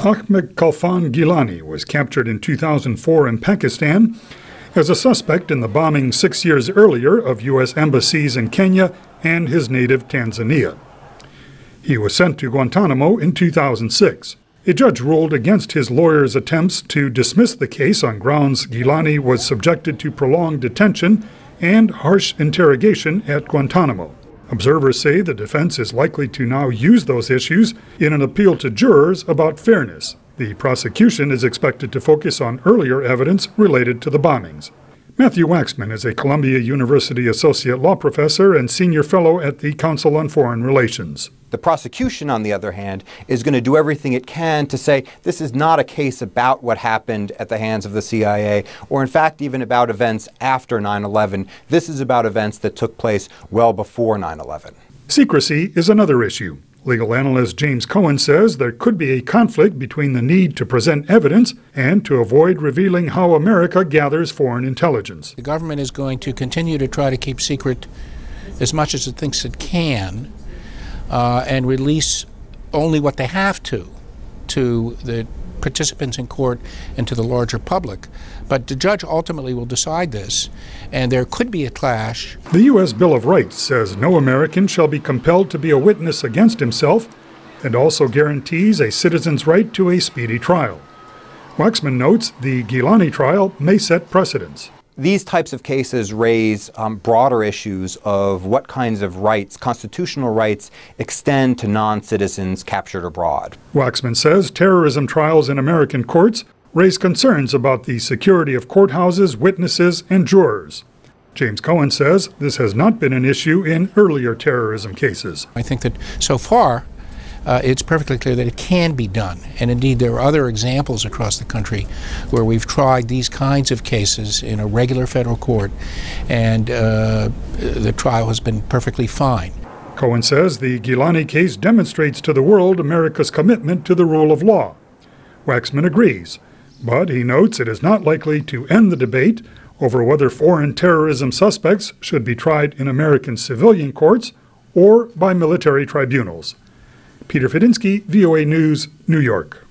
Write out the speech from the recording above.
Ahmed Khalfan Ghailani was captured in 2004 in Pakistan as a suspect in the bombing 6 years earlier of U.S. embassies in Kenya and his native Tanzania. He was sent to Guantanamo in 2006. A judge ruled against his lawyer's attempts to dismiss the case on grounds Ghailani was subjected to prolonged detention and harsh interrogation at Guantanamo. Observers say the defense is likely to now use those issues in an appeal to jurors about fairness. The prosecution is expected to focus on earlier evidence related to the bombings. Matthew Waxman is a Columbia University Associate Law Professor and Senior Fellow at the Council on Foreign Relations. The prosecution, on the other hand, is going to do everything it can to say this is not a case about what happened at the hands of the CIA, or in fact even about events after 9/11. This is about events that took place well before 9/11. Secrecy is another issue. Legal analyst James Cohen says there could be a conflict between the need to present evidence and to avoid revealing how America gathers foreign intelligence. The government is going to continue to try to keep secret as much as it thinks it can, and release only what they have to the participants in court and to the larger public. But the judge ultimately will decide this, and there could be a clash. The U.S. Bill of Rights says no American shall be compelled to be a witness against himself, and also guarantees a citizen's right to a speedy trial. Waxman notes the Ghailani trial may set precedents. These types of cases raise broader issues of what kinds of rights, constitutional rights, extend to non-citizens captured abroad. Waxman says terrorism trials in American courts raise concerns about the security of courthouses, witnesses, and jurors. James Cohen says this has not been an issue in earlier terrorism cases. I think that so far it's perfectly clear that it can be done. And indeed, there are other examples across the country where we've tried these kinds of cases in a regular federal court, and the trial has been perfectly fine. Cohen says the Ghailani case demonstrates to the world America's commitment to the rule of law. Waxman agrees, but he notes it is not likely to end the debate over whether foreign terrorism suspects should be tried in American civilian courts or by military tribunals. Peter Fedynsky, VOA News, New York.